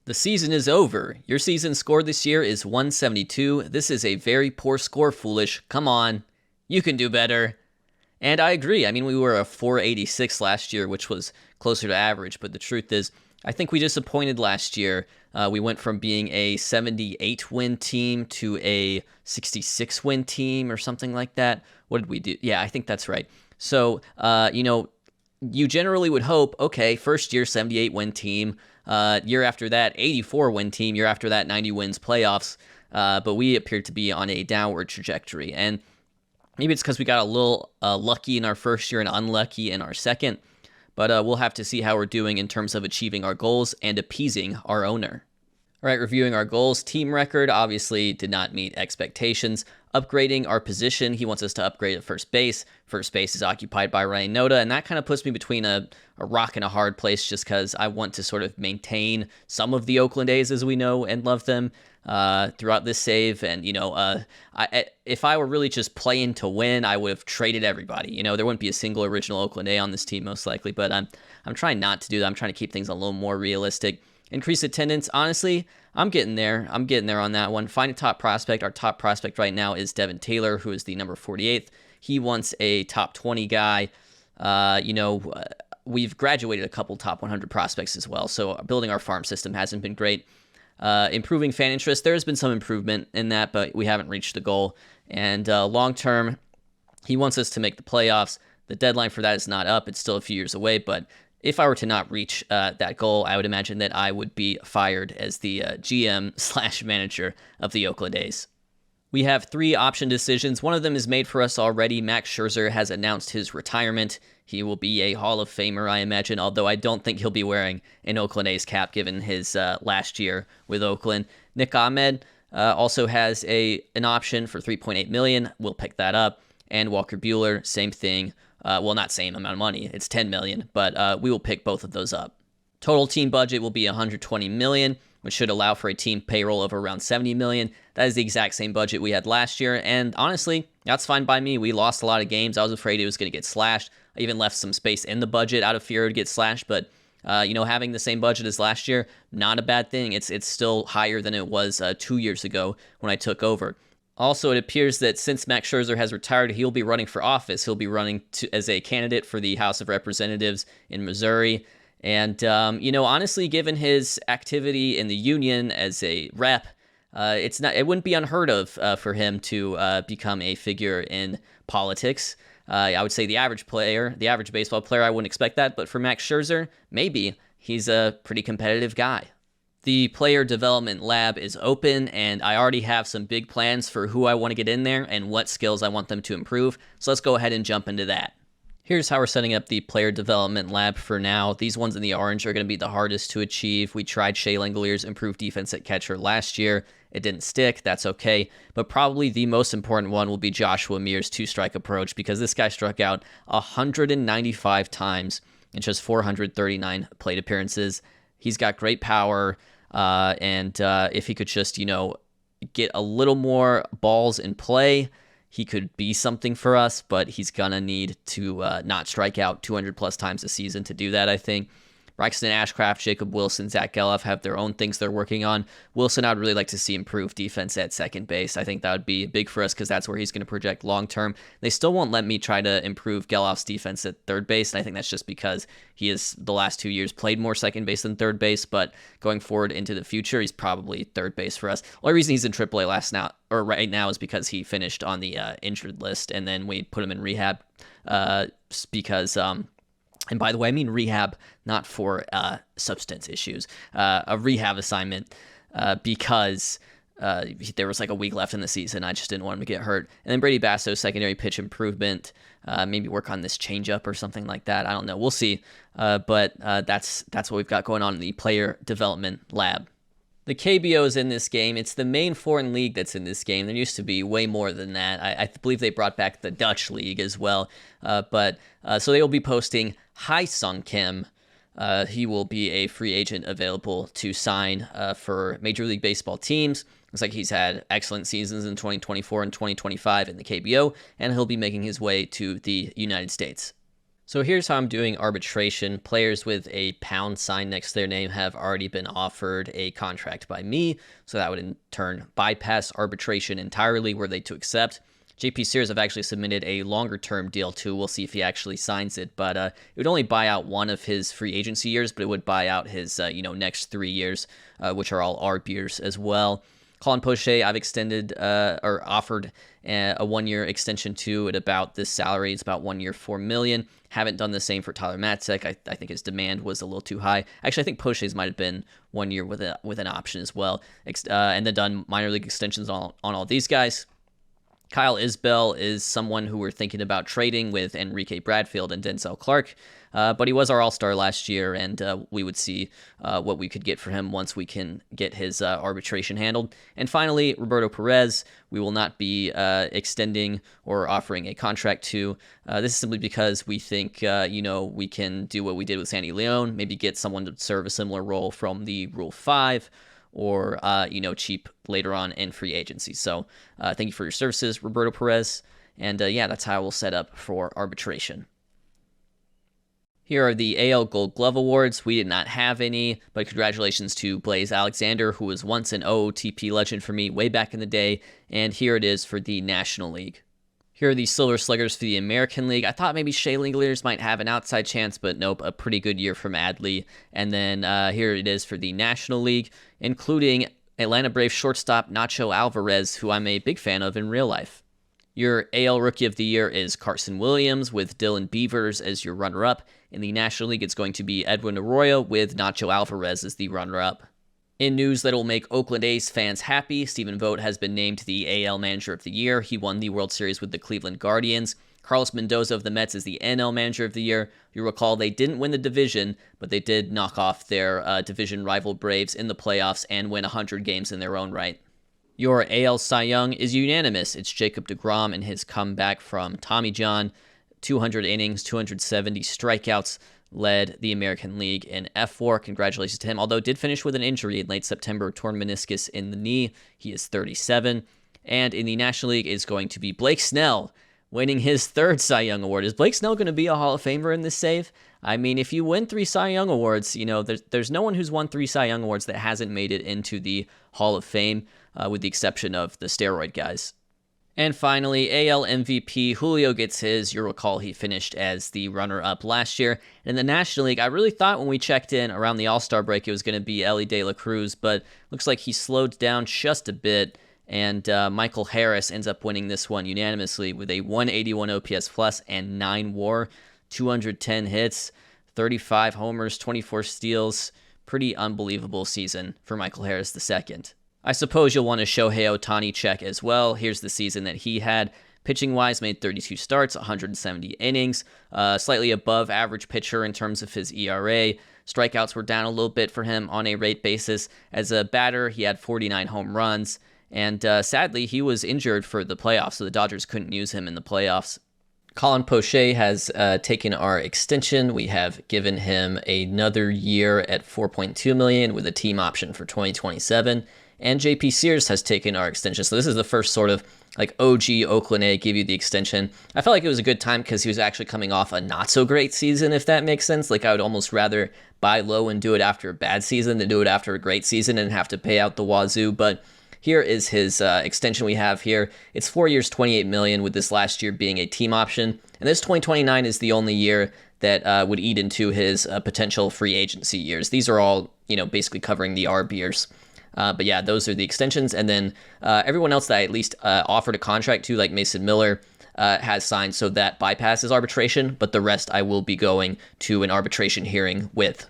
The season is over. Your season score this year is 172. This is a very poor score, Foolish. Come on. You can do better. And I agree. I mean, we were a 486 last year, which was closer to average. But the truth is, I think we disappointed last year. We went from being a 78-win team to a 66-win team or something like that. What did we do? Yeah, I think that's right. So, you generally would hope, okay, first year 78-win team, year after that 84-win team, year after that 90 wins playoffs, but we appear to be on a downward trajectory. And maybe it's because we got a little lucky in our first year and unlucky in our second, but we'll have to see how we're doing in terms of achieving our goals and appeasing our owner. All right, reviewing our goals. Team record obviously did not meet expectations. Upgrading our position, he wants us to upgrade at first base. First base is occupied by Ryan Noda, and that kind of puts me between a rock and a hard place just because I want to sort of maintain some of the Oakland A's as we know and love them throughout this save. And, if I were really just playing to win, I would have traded everybody. There wouldn't be a single original Oakland A on this team most likely, but I'm trying not to do that. I'm trying to keep things a little more realistic. Increase attendance. Honestly, I'm getting there. I'm getting there on that one. Find a top prospect. Our top prospect right now is Devin Taylor, who is the number 48th. He wants a top 20 guy. We've graduated a couple top 100 prospects as well, so building our farm system hasn't been great. Improving fan interest. There has been some improvement in that, but we haven't reached the goal. And long term, he wants us to make the playoffs. The deadline for that is not up. It's still a few years away, but if I were to not reach that goal, I would imagine that I would be fired as the GM/manager of the Oakland A's. We have 3 option decisions. One of them is made for us already. Max Scherzer has announced his retirement. He will be a Hall of Famer, I imagine, although I don't think he'll be wearing an Oakland A's cap given his last year with Oakland. Nick Ahmed also has an option for $3.8 million. We'll pick that up. And Walker Buehler, same thing. Well, not same amount of money. It's $10 million, but we will pick both of those up. Total team budget will be $120 million, which should allow for a team payroll of around $70 million. That is the exact same budget we had last year, and honestly, that's fine by me. We lost a lot of games. I was afraid it was going to get slashed. I even left some space in the budget out of fear it would get slashed, but having the same budget as last year, not a bad thing. It's still higher than it was 2 years ago when I took over. Also, it appears that since Max Scherzer has retired, he'll be running for office. He'll be running as a candidate for the House of Representatives in Missouri. And, honestly, given his activity in the union as a rep, it wouldn't be unheard of for him to become a figure in politics. I would say the average baseball player, I wouldn't expect that. But for Max Scherzer, maybe. He's a pretty competitive guy. The player development lab is open, and I already have some big plans for who I want to get in there and what skills I want them to improve. So let's go ahead and jump into that. Here's how we're setting up the player development lab for now. These ones in the orange are going to be the hardest to achieve. We tried Shea Langolier's improved defense at catcher last year. It didn't stick. That's okay. But probably the most important one will be Joshua Mears' two-strike approach, because this guy struck out 195 times in just 439 plate appearances. He's got great power, and if he could just, get a little more balls in play, he could be something for us, but he's going to need to not strike out 200-plus times a season to do that, I think. Braxton Ashcraft, Jacob Wilson, Zach Geloff have their own things they're working on. Wilson, I'd really like to see improved defense at second base. I think that would be big for us because that's where he's going to project long-term. They still won't let me try to improve Geloff's defense at third base, and I think that's just because he has, the last 2 years, played more second base than third base, but going forward into the future, he's probably third base for us. The only reason he's in AAA right now is because he finished on the injured list, and then we put him in rehab because... And by the way, I mean rehab, not for substance issues. A rehab assignment because there was like a week left in the season. I just didn't want him to get hurt. And then Brady Basso, secondary pitch improvement. Maybe work on this changeup or something like that. I don't know. We'll see. But that's what we've got going on in the player development lab. The KBO is in this game. It's the main foreign league that's in this game. There used to be way more than that. I believe they brought back the Dutch league as well. So they will be posting Hai-Sung Kim. He will be a free agent available to sign for Major League Baseball teams. Looks like he's had excellent seasons in 2024 and 2025 in the KBO, and he'll be making his way to the United States. So here's how I'm doing arbitration. Players with a pound sign next to their name have already been offered a contract by me, so that would in turn bypass arbitration entirely were they to accept. JP Sears have actually submitted a longer-term deal too. We'll see if he actually signs it, but it would only buy out one of his free agency years, but it would buy out his next 3 years, which are all ARB years as well. Colin Poche, I've extended or offered a 1-year extension to at about this salary. It's about 1 year, $4 million. Haven't done the same for Tyler Matzek. I think his demand was a little too high. Actually, I think Poche's might have been 1 year with an option as well. And then done minor league extensions on all these guys. Kyle Isbell is someone who we're thinking about trading with Enrique Bradfield and Denzel Clark, but he was our all-star last year, and we would see what we could get for him once we can get his arbitration handled. And finally, Roberto Perez, we will not be extending or offering a contract to. This is simply because we think, we can do what we did with Sandy Leon, maybe get someone to serve a similar role from the Rule 5, or, cheap later on in free agency. So thank you for your services, Roberto Perez. And that's how we'll set up for arbitration. Here are the AL Gold Glove Awards. We did not have any, but congratulations to Blaze Alexander, who was once an OOTP legend for me way back in the day. And here it is for the National League. Here are the Silver Sluggers for the American League. I thought maybe Shea Langeliers might have an outside chance, but nope, a pretty good year from Adley. And then here it is for the National League, including Atlanta Braves shortstop Nacho Alvarez, who I'm a big fan of in real life. Your AL Rookie of the Year is Carson Williams, with Dylan Beavers as your runner-up. In the National League, it's going to be Edwin Arroyo, with Nacho Alvarez as the runner-up. In news that will make Oakland A's fans happy, Stephen Vogt has been named the AL Manager of the Year. He won the World Series with the Cleveland Guardians. Carlos Mendoza of the Mets is the NL Manager of the Year. You recall they didn't win the division, but they did knock off their division rival Braves in the playoffs and win 100 games in their own right. Your AL Cy Young is unanimous. It's Jacob deGrom and his comeback from Tommy John. 200 innings, 270 strikeouts, led the American League in F4. Congratulations to him, although did finish with an injury in late September, torn meniscus in the knee. He is 37. And in the National League is going to be Blake Snell, winning his 3rd Cy Young Award. Is Blake Snell going to be a Hall of Famer in this save? I mean, if you win 3 Cy Young Awards, there's no one who's won 3 Cy Young Awards that hasn't made it into the Hall of Fame, with the exception of the steroid guys. And finally, AL MVP, Julio gets his. You'll recall he finished as the runner-up last year. And in the National League, I really thought when we checked in around the All-Star break it was going to be Elly De La Cruz, but looks like he slowed down just a bit, and Michael Harris ends up winning this one unanimously with a 181 OPS plus and 9 WAR, 210 hits, 35 homers, 24 steals. Pretty unbelievable season for Michael Harris II. I suppose you'll want to Shohei Ohtani check as well. Here's the season that he had. Pitching-wise, made 32 starts, 170 innings, slightly above average pitcher in terms of his ERA. Strikeouts were down a little bit for him on a rate basis. As a batter, he had 49 home runs, and sadly, he was injured for the playoffs, so the Dodgers couldn't use him in the playoffs. Colin Poche has taken our extension. We have given him another year at $4.2 million with a team option for 2027. And JP Sears has taken our extension. So this is the first sort of like OG Oakland A give you the extension. I felt like it was a good time because he was actually coming off a not so great season, if that makes sense. Like I would almost rather buy low and do it after a bad season than do it after a great season and have to pay out the wazoo. But here is his extension we have here. It's 4 years, $28 million, with this last year being a team option. And this 2029 is the only year that would eat into his potential free agency years. These are all, basically covering the ARB years. But yeah, those are the extensions. And then everyone else that I at least offered a contract to, like Mason Miller, has signed, so that bypasses arbitration. But the rest I will be going to an arbitration hearing with.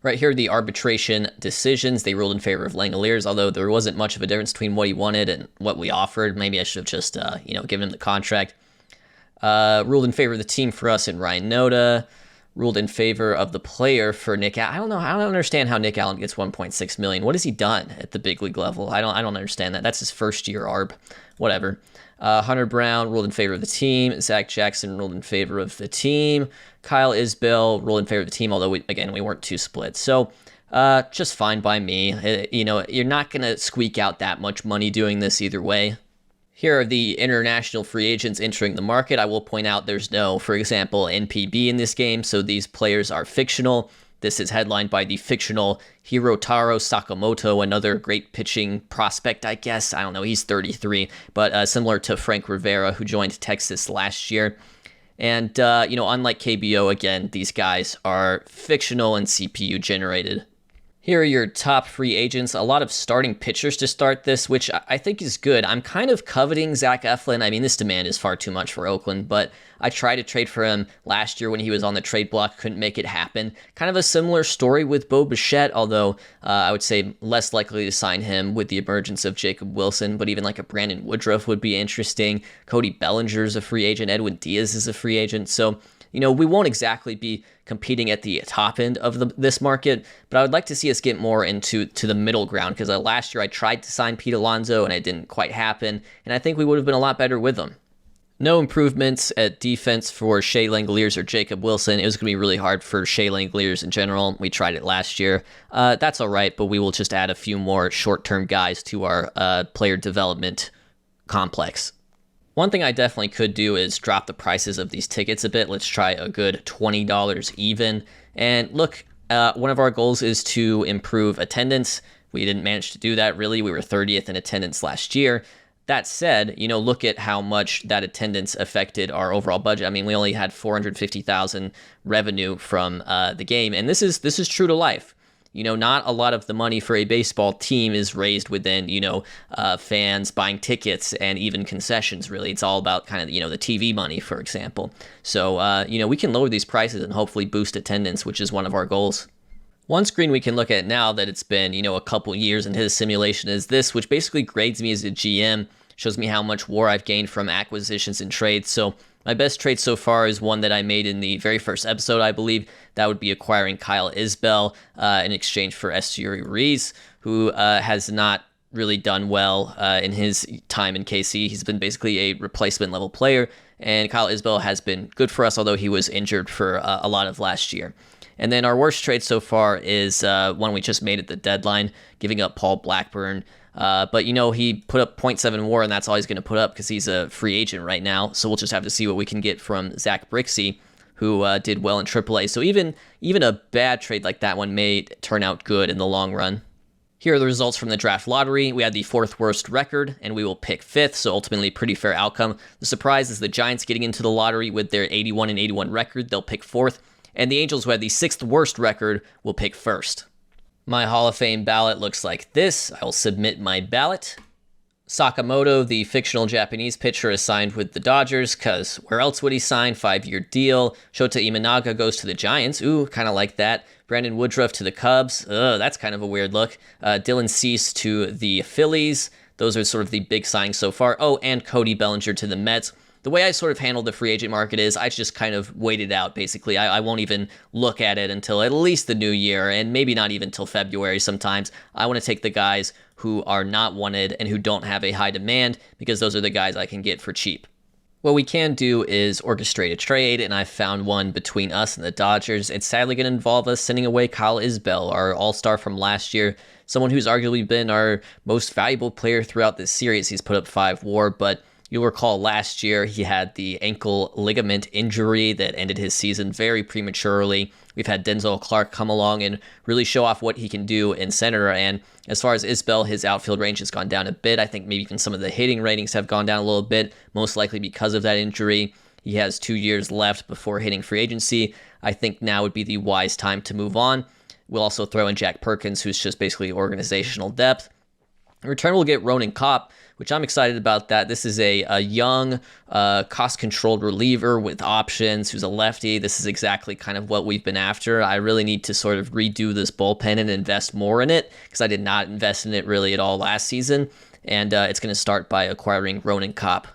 Right here are the arbitration decisions. They ruled in favor of Langeliers, although there wasn't much of a difference between what he wanted and what we offered. Maybe I should have just, given him the contract. Ruled in favor of the team for us in Ryan Noda. Ruled in favor of the player for Nick Allen. I don't know. I don't understand how Nick Allen gets $1.6 million. What has he done at the big league level? I don't understand that. That's his first year ARB. Whatever. Hunter Brown ruled in favor of the team. Zach Jackson ruled in favor of the team. Kyle Isbell ruled in favor of the team, although we weren't too split. So just fine by me. You're not going to squeak out that much money doing this either way. Here are the international free agents entering the market. I will point out there's no, for example, NPB in this game, so these players are fictional. This is headlined by the fictional Hirotaro Sakamoto, another great pitching prospect, I guess. I don't know, he's 33, but similar to Frank Rivera, who joined Texas last year. And, unlike KBO, again, these guys are fictional and CPU generated. Here are your top free agents. A lot of starting pitchers to start this, which I think is good. I'm kind of coveting Zach Eflin. I mean, this demand is far too much for Oakland, but I tried to trade for him last year when he was on the trade block. Couldn't make it happen. Kind of a similar story with Bo Bichette, although I would say less likely to sign him with the emergence of Jacob Wilson, but even like a Brandon Woodruff would be interesting. Cody Bellinger is a free agent. Edwin Diaz is a free agent. So, we won't exactly be competing at the top end of this market, but I would like to see us get more into the middle ground, because last year I tried to sign Pete Alonso and it didn't quite happen, and I think we would have been a lot better with them. No improvements at defense for Shea Langoliers or Jacob Wilson. It was going to be really hard for Shea Langoliers in general. We tried it last year. That's all right, but we will just add a few more short-term guys to our player development complex. One thing I definitely could do is drop the prices of these tickets a bit. Let's try a good $20 even. And look, one of our goals is to improve attendance. We didn't manage to do that, really. We were 30th in attendance last year. That said, look at how much that attendance affected our overall budget. I mean, we only had $450,000 revenue from the game, and this is true to life. Not a lot of the money for a baseball team is raised within, fans buying tickets and even concessions, really. It's all about kind of, the TV money, for example. So, we can lower these prices and hopefully boost attendance, which is one of our goals. One screen we can look at now that it's been, a couple years into his simulation is this, which basically grades me as a GM, shows me how much WAR I've gained from acquisitions and trades. So my best trade so far is one that I made in the very first episode, I believe. That would be acquiring Kyle Isbell in exchange for Esteury Ruiz, who has not really done well in his time in KC. He's been basically a replacement level player, and Kyle Isbell has been good for us, although he was injured for a lot of last year. And then our worst trade so far is one we just made at the deadline, giving up Paul Blackburn. But, he put up 0.7 WAR, and that's all he's going to put up because he's a free agent right now. So we'll just have to see what we can get from Zach Brixey, who did well in AAA. So even a bad trade like that one may turn out good in the long run. Here are the results from the draft lottery. We had the 4th worst record, and we will pick 5th, so ultimately pretty fair outcome. The surprise is the Giants getting into the lottery with their 81-81 record. They'll pick 4th. And the Angels, who had the 6th worst record, will pick 1st. My Hall of Fame ballot looks like this. I will submit my ballot. Sakamoto, the fictional Japanese pitcher, is signed with the Dodgers, because where else would he sign? 5-year deal. Shota Imanaga goes to the Giants. Ooh, kind of like that. Brandon Woodruff to the Cubs. That's kind of a weird look. Dylan Cease to the Phillies. Those are sort of the big signings so far. Oh, and Cody Bellinger to the Mets. The way I sort of handled the free agent market is I just kind of wait it out, basically. I won't even look at it until at least the new year, and maybe not even till February sometimes. I want to take the guys who are not wanted and who don't have a high demand, because those are the guys I can get for cheap. What we can do is orchestrate a trade, and I found one between us and the Dodgers. It's sadly going to involve us sending away Kyle Isbell, our all-star from last year, someone who's arguably been our most valuable player throughout this series. He's put up 5 WAR, but you'll recall last year he had the ankle ligament injury that ended his season very prematurely. We've had Denzel Clark come along and really show off what he can do in center. And as far as Isbell, his outfield range has gone down a bit. I think maybe even some of the hitting ratings have gone down a little bit, most likely because of that injury. He has 2 years left before hitting free agency. I think now would be the wise time to move on. We'll also throw in Jack Perkins, who's just basically organizational depth. In return, we'll get Ronan Kopp, which I'm excited about that. This is a young, cost-controlled reliever with options who's a lefty. This is exactly kind of what we've been after. I really need to sort of redo this bullpen and invest more in it, because I did not invest in it really at all last season. And it's going to start by acquiring Ronan Kopp.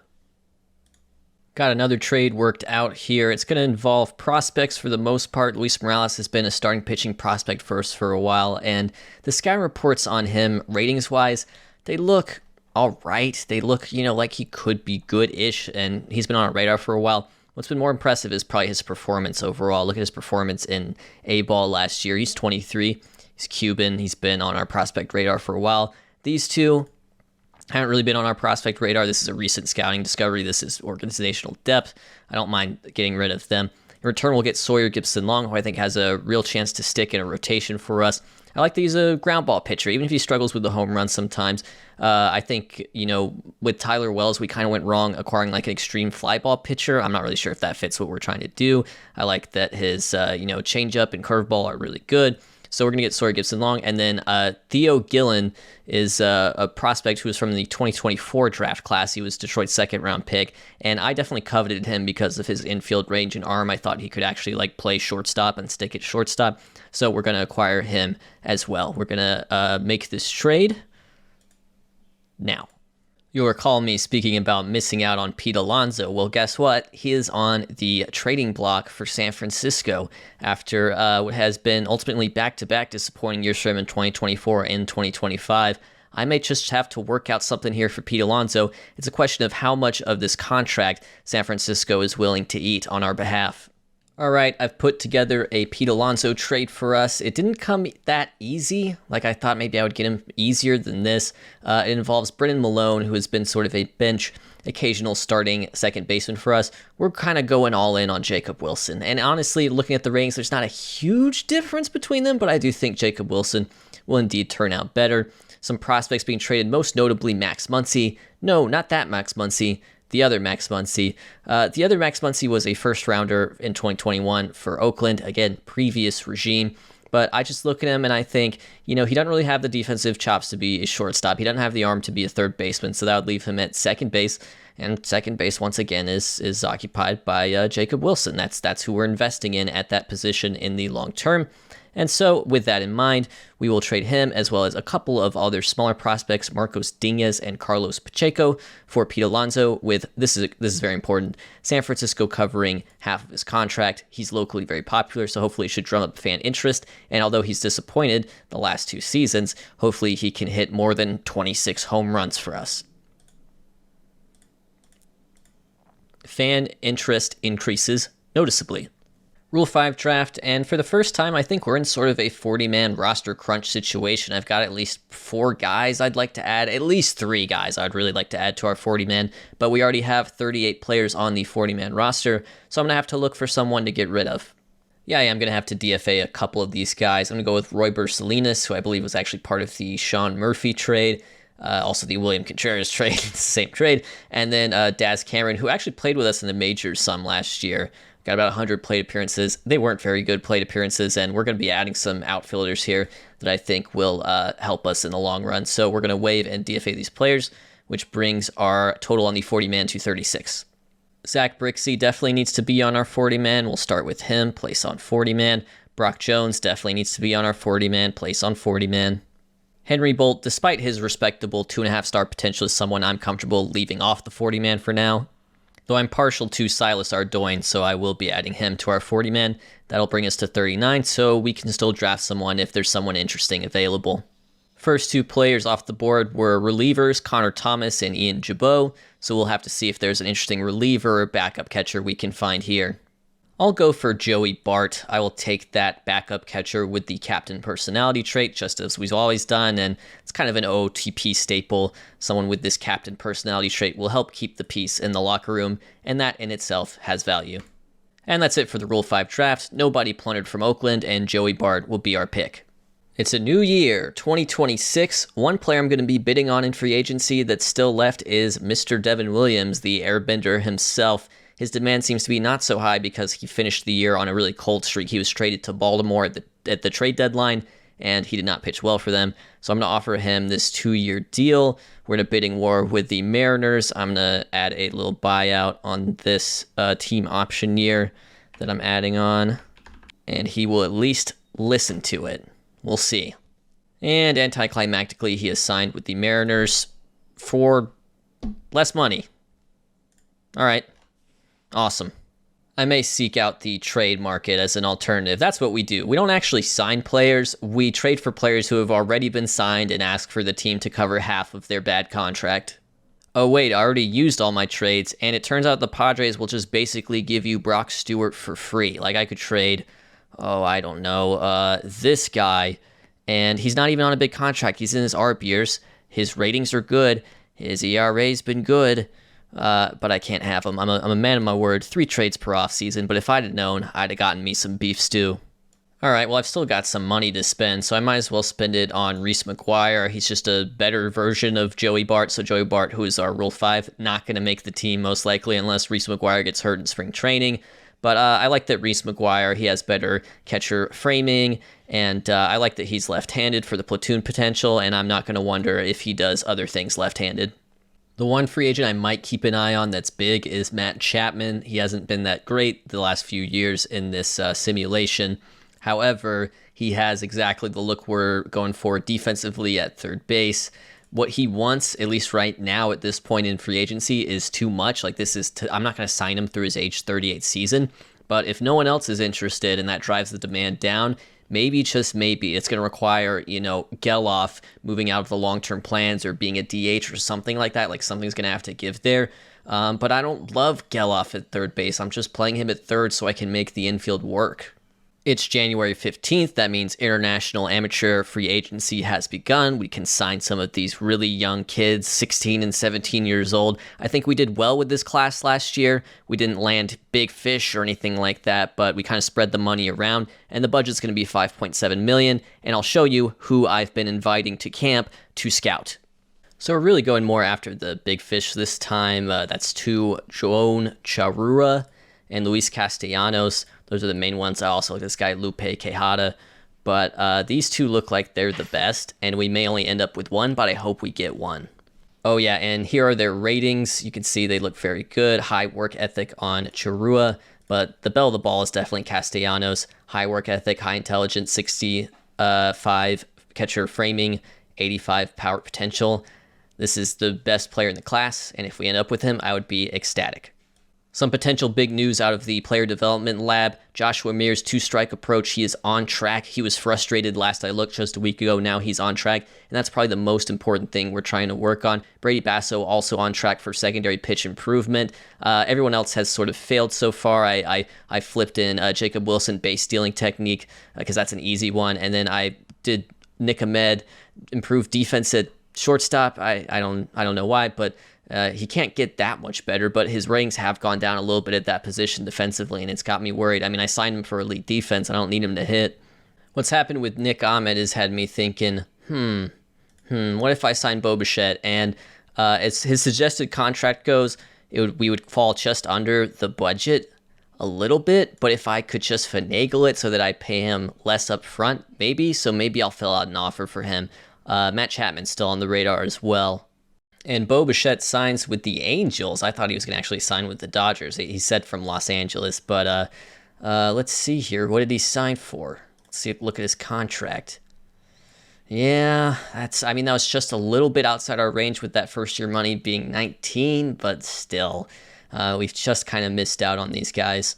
Got another trade worked out here. It's going to involve prospects for the most part. Luis Morales has been a starting pitching prospect first for a while, and the sky reports on him, ratings-wise, they look all right. They look, like he could be good-ish, and he's been on our radar for a while. What's been more impressive is probably his performance overall. Look at his performance in A-ball last year. He's 23. He's Cuban. He's been on our prospect radar for a while. These two, Haven't really been on our prospect radar. This is a recent scouting discovery. This is organizational depth. I don't mind getting rid of them. In return, we'll get Sawyer Gipson-Long, who I think has a real chance to stick in a rotation for us. I like that he's a ground ball pitcher, even if he struggles with the home run sometimes. I think, with Tyler Wells, we kind of went wrong acquiring like an extreme fly ball pitcher. I'm not really sure if that fits what we're trying to do. I like that his, changeup and curveball are really good. So we're going to get Sawyer Gipson-Long. And then Theo Gillen is a prospect who was from the 2024 draft class. He was Detroit's second-round pick. And I definitely coveted him because of his infield range and arm. I thought he could actually play shortstop and stick at shortstop. So we're going to acquire him as well. We're going to make this trade now. You'll recall me speaking about missing out on Pete Alonso. Well, guess what? He is on the trading block for San Francisco after what has been ultimately back-to-back disappointing years for him in 2024 and 2025. I may just have to work out something here for Pete Alonso. It's a question of how much of this contract San Francisco is willing to eat on our behalf. All right, I've put together a Pete Alonso trade for us. It didn't come that easy. Like I thought maybe I would get him easier than this. It involves Brennan Malone, who has been sort of a bench, occasional starting second baseman for us. We're kind of going all in on Jacob Wilson. And honestly, looking at the ratings, there's not a huge difference between them, but I do think Jacob Wilson will indeed turn out better. Some prospects being traded, most notably Max Muncy. No, not that Max Muncy. The other Max Muncy. The other Max Muncy was a first-rounder in 2021 for Oakland. Again, previous regime. But I just look at him and I think, he doesn't really have the defensive chops to be a shortstop. He doesn't have the arm to be a third baseman, so that would leave him at second base. And second base, once again, is occupied by Jacob Wilson. That's who we're investing in at that position in the long term. And so, with that in mind, we will trade him as well as a couple of other smaller prospects, Marcos Diaz and Carlos Pacheco, for Pete Alonso. With this is very important. San Francisco covering half of his contract. He's locally very popular, so hopefully it should drum up fan interest. And although he's disappointed the last 2 seasons, hopefully he can hit more than 26 home runs for us. Fan interest increases noticeably. Rule 5 draft, and for the first time, I think we're in sort of a 40-man roster crunch situation. I've got at least 4 guys I'd like to add, at least 3 guys I'd really like to add to our 40-man, but we already have 38 players on the 40-man roster, so I'm going to have to look for someone to get rid of. Yeah, I'm going to have to DFA a couple of these guys. I'm going to go with Royber Salinas, who I believe was actually part of the Sean Murphy trade, also the William Contreras trade, it's the same trade, and then Daz Cameron, who actually played with us in the majors some last year. Got about 100 plate appearances. They weren't very good plate appearances, and we're going to be adding some outfielders here that I think will help us in the long run. So we're going to waive and DFA these players, which brings our total on the 40-man to 36. Zach Brixey definitely needs to be on our 40-man. We'll start with him, place on 40-man. Brock Jones definitely needs to be on our 40-man, place on 40-man. Henry Bolt, despite his respectable 2.5-star potential, is someone I'm comfortable leaving off the 40-man for now. Though I'm partial to Silas Ardoin, so I will be adding him to our 40-man. That'll bring us to 39, so we can still draft someone if there's someone interesting available. First 2 players off the board were relievers, Connor Thomas and Ian Jabot, so we'll have to see if there's an interesting reliever or backup catcher we can find here. I'll go for Joey Bart. I will take that backup catcher with the captain personality trait, just as we've always done, and it's kind of an OOTP staple. Someone with this captain personality trait will help keep the peace in the locker room, and that in itself has value. And that's it for the Rule 5 draft. Nobody plundered from Oakland, and Joey Bart will be our pick. It's a new year, 2026. One player I'm going to be bidding on in free agency that's still left is Mr. Devin Williams, the airbender himself. His demand seems to be not so high because he finished the year on a really cold streak. He was traded to Baltimore at the trade deadline, and he did not pitch well for them. So I'm going to offer him this 2-year deal. We're in a bidding war with the Mariners. I'm going to add a little buyout on this team option year that I'm adding on, and he will at least listen to it. We'll see. And anticlimactically, he is signed with the Mariners for less money. All right. Awesome. I may seek out the trade market as an alternative. That's what we do. We don't actually sign players. We trade for players who have already been signed and ask for the team to cover half of their bad contract. Oh wait, I already used all my trades, and it turns out the Padres will just basically give you Brock Stewart for free. Like I could trade, I don't know, this guy, and he's not even on a big contract. He's in his ARB years. His ratings are good. His ERA's been good, but I can't have him. I'm a man of my word. 3 trades per offseason, but if I'd have known, I'd have gotten me some beef stew. All right, well, I've still got some money to spend, so I might as well spend it on Reese McGuire. He's just a better version of Joey Bart. So Joey Bart, who is our Rule 5, not going to make the team most likely unless Reese McGuire gets hurt in spring training. But I like that Reese McGuire, he has better catcher framing, and I like that he's left-handed for the platoon potential, and I'm not going to wonder if he does other things left-handed. The one free agent I might keep an eye on that's big is Matt Chapman. He hasn't been that great the last few years in this simulation. However, he has exactly the look we're going for defensively at third base. What he wants, at least right now at this point in free agency, is too much. Like, I'm not going to sign him through his age 38 season, but if no one else is interested and that drives the demand down, maybe, just maybe, it's going to require, Geloff moving out of the long-term plans or being a DH or something like that. Like, something's going to have to give there. But I don't love Geloff at third base. I'm just playing him at third so I can make the infield work. It's January 15th. That means international amateur free agency has begun. We can sign some of these really young kids, 16 and 17 years old. I think we did well with this class last year. We didn't land big fish or anything like that, but we kind of spread the money around, and the budget's going to be $5.7 million, and I'll show you who I've been inviting to camp to scout. So we're really going more after the big fish this time. That's 2 Joan Charrua and Luis Castellanos. Those are the main ones. I also like this guy, Lupe Quijada. But these 2 look like they're the best, and we may only end up with 1, but I hope we get 1. Oh, yeah, and here are their ratings. You can see they look very good. High work ethic on Charrua, but the belle of the ball is definitely Castellanos. High work ethic, high intelligence, 65 catcher framing, 85 power potential. This is the best player in the class, and if we end up with him, I would be ecstatic. Some potential big news out of the player development lab. Joshua Mears' 2-strike approach. He is on track. He was frustrated last I looked just a week ago. Now he's on track, and that's probably the most important thing we're trying to work on. Brady Basso also on track for secondary pitch improvement. Everyone else has sort of failed so far. I flipped in Jacob Wilson base stealing technique because that's an easy one, and then I did Nick Ahmed improve defense at shortstop. I don't know why, but he can't get that much better, but his ratings have gone down a little bit at that position defensively, and it's got me worried. I mean, I signed him for elite defense. I don't need him to hit. What's happened with Nick Ahmed has had me thinking, what if I sign Bo Bichette? And as his suggested contract goes, we would fall just under the budget a little bit, but if I could just finagle it so that I pay him less up front, maybe I'll fill out an offer for him. Matt Chapman's still on the radar as well. And Bo Bichette signs with the Angels. I thought he was going to actually sign with the Dodgers. He said from Los Angeles, but let's see here. What did he sign for? Let's look at his contract. Yeah, that was just a little bit outside our range with that first year money being 19, but still, we've just kind of missed out on these guys.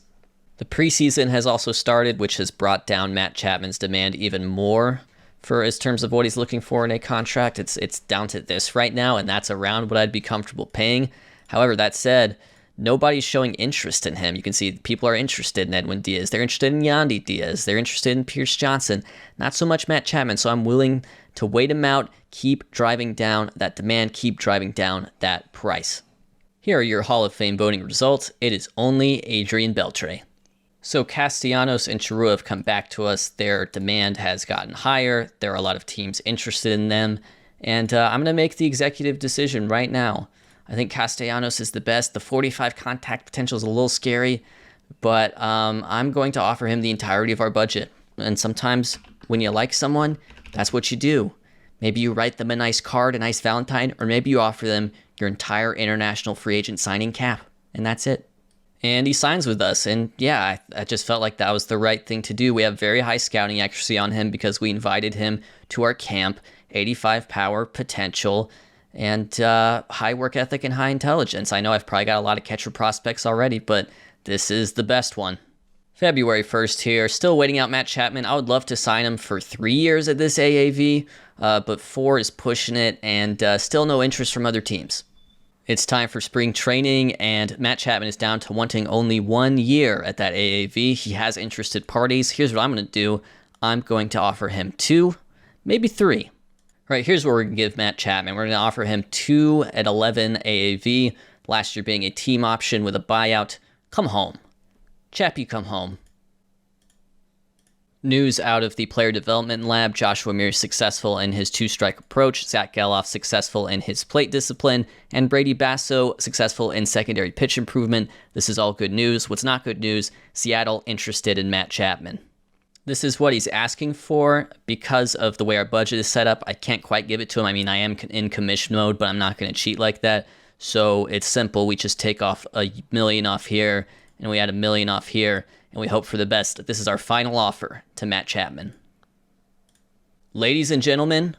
The preseason has also started, which has brought down Matt Chapman's demand even more. For as terms of what he's looking for in a contract, it's down to this right now, and that's around what I'd be comfortable paying. However, that said, nobody's showing interest in him. You can see people are interested in Edwin Diaz. They're interested in Yandy Diaz. They're interested in Pierce Johnson. Not so much Matt Chapman, so I'm willing to wait him out, keep driving down that demand, keep driving down that price. Here are your Hall of Fame voting results. It is only Adrian Beltre. So Castellanos and Charrua have come back to us. Their demand has gotten higher. There are a lot of teams interested in them. And I'm going to make the executive decision right now. I think Castellanos is the best. The 45 contact potential is a little scary, but I'm going to offer him the entirety of our budget. And sometimes when you like someone, that's what you do. Maybe you write them a nice card, a nice Valentine, or maybe you offer them your entire international free agent signing cap, and that's it. And he signs with us, and yeah, I just felt like that was the right thing to do. We have very high scouting accuracy on him because we invited him to our camp, 85 power potential, and high work ethic and high intelligence. I know I've probably got a lot of catcher prospects already, but this is the best one. February 1st here, still waiting out Matt Chapman. I would love to sign him for 3 years at this AAV, but 4 is pushing it, and still no interest from other teams. It's time for spring training, and Matt Chapman is down to wanting only 1 year at that AAV. He has interested parties. Here's what I'm going to do. I'm going to offer him 2, maybe 3. All right, here's what we're going to give Matt Chapman. We're going to offer him 2 at 11 AAV, last year being a team option with a buyout. Come home. Chappy, come home. News out of the player development lab: Joshua Mears successful in his two-strike approach, Zach Geloff successful in his plate discipline, and Brady Basso successful in secondary pitch improvement. This is all good news. What's not good news? Seattle interested in Matt Chapman. This is what he's asking for. Because of the way our budget is set up, I can't quite give it to him. I mean, I am in commission mode, but I'm not going to cheat like that. So it's simple. We just take off $1 million off here, and we add $1 million off here, and we hope for the best. This is our final offer to Matt Chapman. Ladies and gentlemen,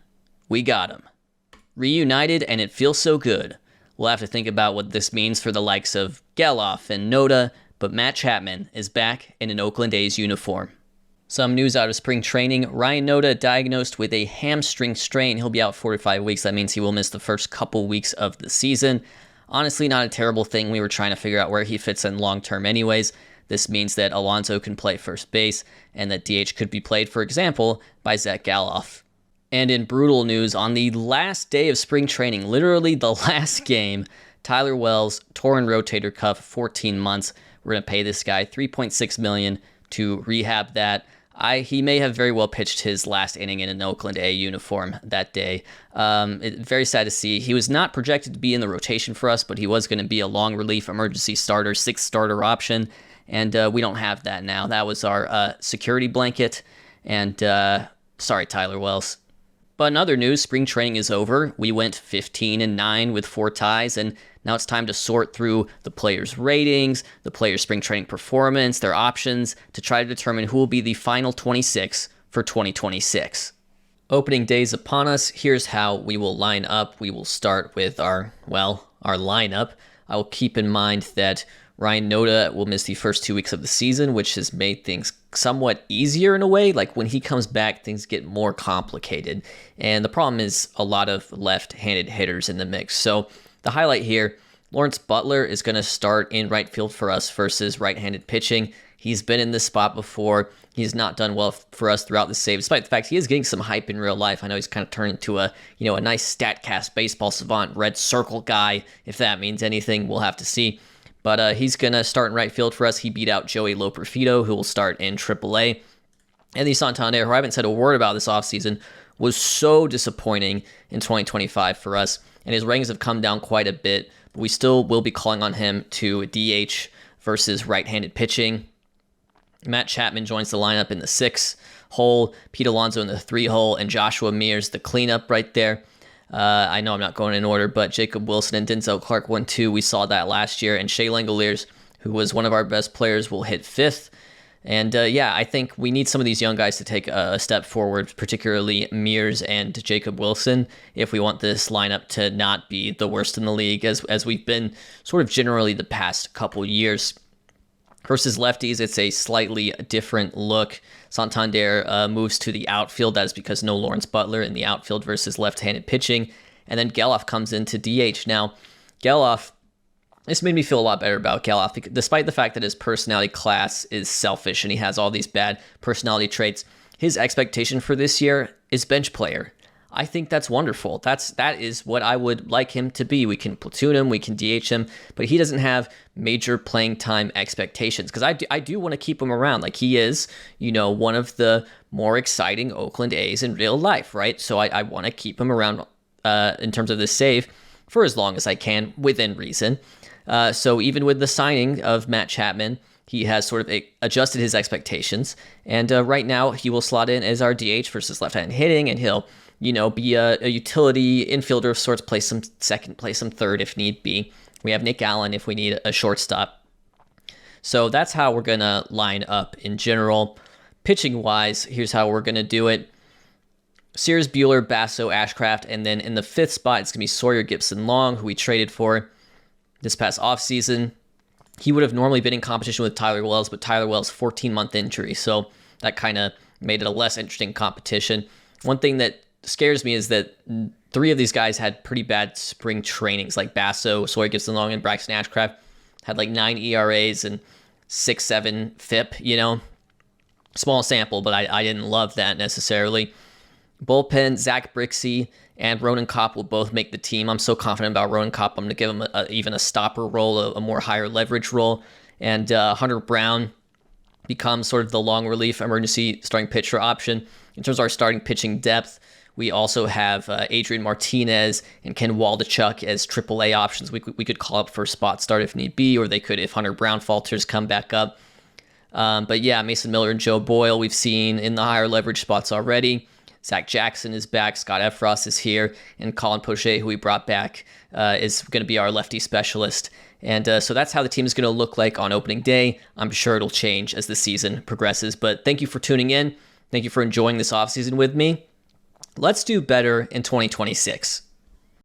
we got him. Reunited, and it feels so good. We'll have to think about what this means for the likes of Geloff and Noda, but Matt Chapman is back in an Oakland A's uniform. Some news out of spring training: Ryan Noda diagnosed with a hamstring strain. He'll be out 4 to 5 weeks. That means he will miss the first couple weeks of the season. Honestly, not a terrible thing. We were trying to figure out where he fits in long-term anyways. This means that Alonso can play first base, and that DH could be played, for example, by Zach Geloff. And in brutal news, on the last day of spring training, literally the last game, Tyler Wells, torn rotator cuff, 14 months. We're going to pay this guy $3.6 million to rehab that. He may have very well pitched his last inning in an Oakland A uniform that day. Very sad to see. He was not projected to be in the rotation for us, but he was going to be a long relief emergency starter, 6th starter option, and we don't have that now. That was our security blanket, and sorry, Tyler Wells. But in other news, spring training is over. We went 15-9 with 4 ties, and now it's time to sort through the players' ratings, the players' spring training performance, their options, to try to determine who will be the final 26 for 2026. Opening days upon us. Here's how we will line up. We will start with our lineup. I will keep in mind that Ryan Noda will miss the first 2 weeks of the season, which has made things somewhat easier in a way. Like when he comes back, things get more complicated. And the problem is a lot of left-handed hitters in the mix. So the highlight here, Lawrence Butler is going to start in right field for us versus right-handed pitching. He's been in this spot before. He's not done well for us throughout the save, despite the fact he is getting some hype in real life. I know he's kind of turned into a nice StatCast baseball savant, red circle guy. If that means anything, we'll have to see. But he's going to start in right field for us. He beat out Joey Loperfido, who will start in AAA. Anthony Santander, who I haven't said a word about this offseason, was so disappointing in 2025 for us. And his ratings have come down quite a bit. But we still will be calling on him to DH versus right-handed pitching. Matt Chapman joins the lineup in the 6 hole. Pete Alonso in the 3 hole. And Joshua Mears, the cleanup right there. I know I'm not going in order, but Jacob Wilson and Denzel Clark 1-2. We saw that last year. And Shea Langoliers, who was one of our best players, will hit 5th. And I think we need some of these young guys to take a step forward, particularly Mears and Jacob Wilson, if we want this lineup to not be the worst in the league, as we've been sort of generally the past couple years. Versus lefties, it's a slightly different look. Santander moves to the outfield. That is because no Lawrence Butler in the outfield versus left-handed pitching. And then Geloff comes into DH. Now, Geloff, this made me feel a lot better about Geloff, despite the fact that his personality class is selfish and he has all these bad personality traits. His expectation for this year is bench player. I think that's wonderful. That is what I would like him to be. We can platoon him, we can DH him, but he doesn't have major playing time expectations, because I do want to keep him around. Like, he is, one of the more exciting Oakland A's in real life, right? So I want to keep him around in terms of this save for as long as I can, within reason. So even with the signing of Matt Chapman, he has sort of adjusted his expectations, and right now he will slot in as our DH versus left-handed hitting, and he'll be a utility infielder of sorts, play some second, play some third if need be. We have Nick Allen if we need a shortstop. So that's how we're going to line up in general. Pitching-wise, here's how we're going to do it. Sears, Bueller, Basso, Ashcraft, and then in the 5th spot, it's going to be Sawyer Gibson-Long, who we traded for this past offseason. He would have normally been in competition with Tyler Wells, but Tyler Wells' 14-month injury, so that kind of made it a less interesting competition. One thing that scares me is that 3 of these guys had pretty bad spring trainings, like Basso, Sawyer Gibson-Long, and Braxton Ashcraft had like 9 ERAs and 6.7 FIP, Small sample, but I didn't love that necessarily. Bullpen, Zach Brixey and Ronan Kopp will both make the team. I'm so confident about Ronan Kopp. I'm going to give him even a stopper role, a more higher leverage role. And Hunter Brown becomes sort of the long relief emergency starting pitcher option. In terms of our starting pitching depth, we also have Adrian Martinez and Ken Waldachuk as AAA options. We could call up for a spot start if need be, or they could, if Hunter Brown falters, come back up. But yeah, Mason Miller and Joe Boyle we've seen in the higher leverage spots already. Zach Jackson is back, Scott Efros is here, and Colin Poche, who we brought back, is going to be our lefty specialist. And so that's how the team is going to look like on opening day. I'm sure it'll change as the season progresses. But thank you for tuning in. Thank you for enjoying this offseason with me. Let's do better in 2026.